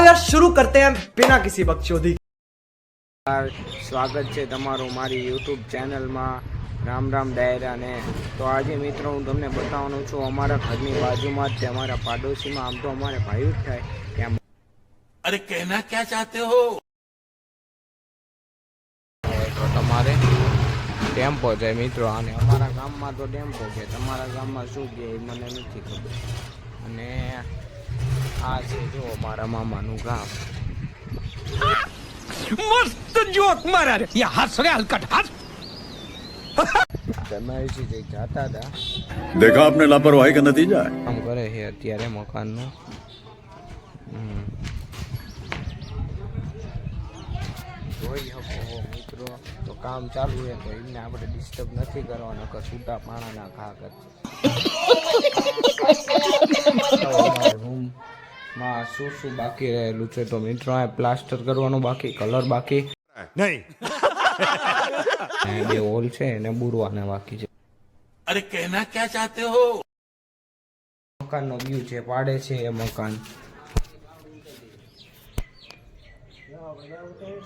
यार शुरू करते हैं बिना किसी बकचोदी। સ્વાગત છે તમારું મારી યુટ્યુબ ચેનલમાં રામ રામ ડાયરા ને તો આજે મિત્રો હું તમને બતાવવાનો છું અમારા ઘરની બાજુમાં જ અમારા પાડોશીમાં આમ તો અમારે ભાઈ જ થાય ત્યાં अरे कहना क्या चाहते हो તો તમારે ટેમ્પો જાય મિત્રો અને અમારા ગામમાં તો ટેમ્પો છે તમારા ગામમાં શું છે એ મને નથી ખબર અને આ છે જો મારા મામાનું ગામ मस्त जोक मारा रे ये हंस रे हलकट हंस દમાઈથી જઈ જાતા હતા देखा आपने लापरवाही का नतीजा है કામ કરે છે અત્યારે મકાનનું જોઈ શકો મિત્રો તો કામ ચાલુ છે તો એમને આપણે ડિસ્ટર્બ નથી કરવાના કે છૂટા પાણાના ઘા કરશે રૂમમાં શું શું બાકી રહેલું છે તો મિત્રો આ પ્લાસ્ટર કરવાનું બાકી કલર બાકી नहीं બે હોલ છે એને બુરવાના બાકી છે अरे कहना क्या चाहते हो મકાનનો વ્યૂ છે પાડે છે એ મકાન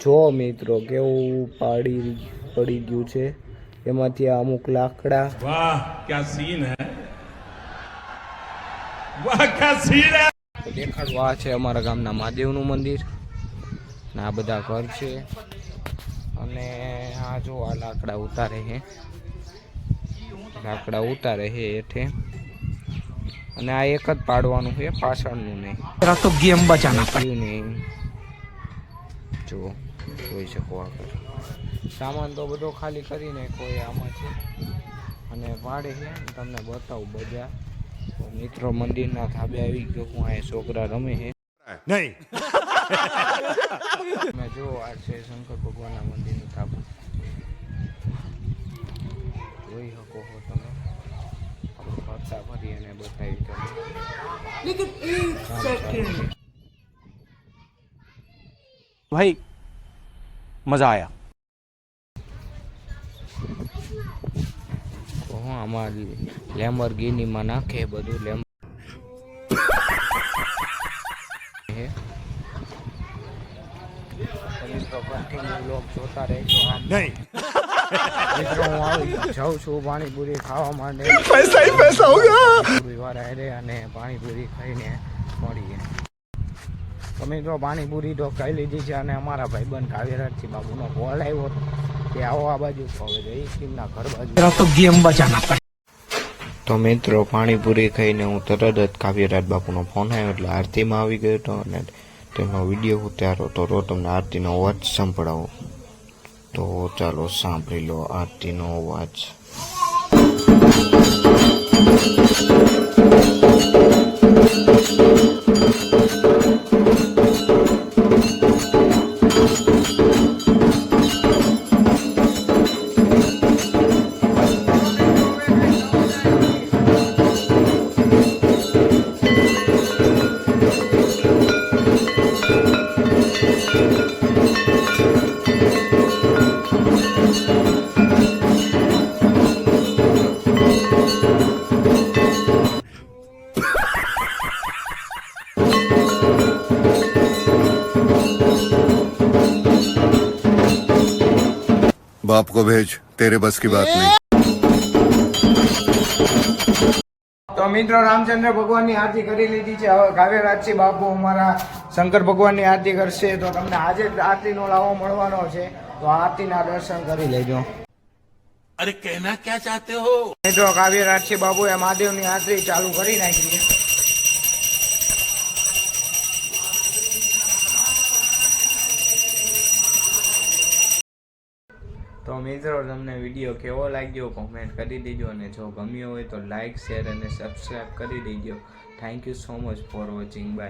જો મિત્રો કેવું પડી ગયું છે એમાંથી અમુક લાકડા वाह क्या सीन है वाह क्या सीन है દેખાડવા આ છે અમારા ગામના મહાદેવનું મંદિર ને આ બધા ઘર છે અને આ જો આ લાકડા ઉતારે છે હેઠે અને આ એક જ પાડવાનું છે પાછળનું નહીં तेरा तो गेम बचाना નહીં જો જોઈ શકો આગળ સામાન તો બધો ખાલી કરીને કોઈ આમાં છે અને ભાડે છે તમને બતાવું બજાર મિત્રો મંદિરના ધાબે આવી ગયો હું આ છોકરા રમે છે नहीं તમે જો આ છે શંકર ભગવાનના મંદિરનું ધાબુ જોઈ શકો છો તમે આપણે ફરતા ફરી અને બતાવી તમે भाई मजा आया તો હું આમાં લેમ્બોર્ગિનીમાં નાખે બધું જોતા રહેજો આમ नहीं મિત્રો હું આવી જાઉં છું પાણીપુરી ખાવા માટે पैसा ही पैसा होगा વાળા રે અને પાણીપુરી ખાઈને મળીએ તો મિત્રો પાણીપુરી તો ખાઈ લીધી છે અને અમારા ભાઈબંધ કાવ્યરાજથી બાબુનો કોલ આવ્યો કે આવો આ બાજુ તો હવે જઈ ટીમના ઘર બાજુ तेरा तो गेम बचाना તો મિત્રો પાણીપુરી ખાઈને હું તરત જ કાવ્યરાજ બાપુનો ફોન આવ્યો એટલે આરતીમાં આવી ગયો હતો અને તેમનો વિડીયો ઉતાર્યો તો તમને આરતીનો અવાજ સંભળાવો તો ચાલો સાંભળી લો આરતીનો અવાજ बाप को भेज तेरे बस की बात नहीं તો મિત્રો રામચંદ્ર ભગવાનની આરતી કરી લીધી છે હવે કાવ્યરાજસિંહ બાપુ અમારા શંકર ભગવાનની આરતી કરશે તો તમને આજે જ આરતીનો લાવો મળવાનો છે તો આરતીના દર્શન કરી લેજો अरे कहना क्या चाहते हो મિત્રો કાવ્યરાજસિંહ બાપુએ મહાદેવની આરતી ચાલુ કરી નાખી છે તો મિત્રો તમને વિડીયો કેવો લાગ્યો કોમેન્ટ કરી દેજો અને જો ગમ્યો હોય તો લાઈક શેર અને સબસ્ક્રાઈબ કરી દેજો thank you so much for watching bye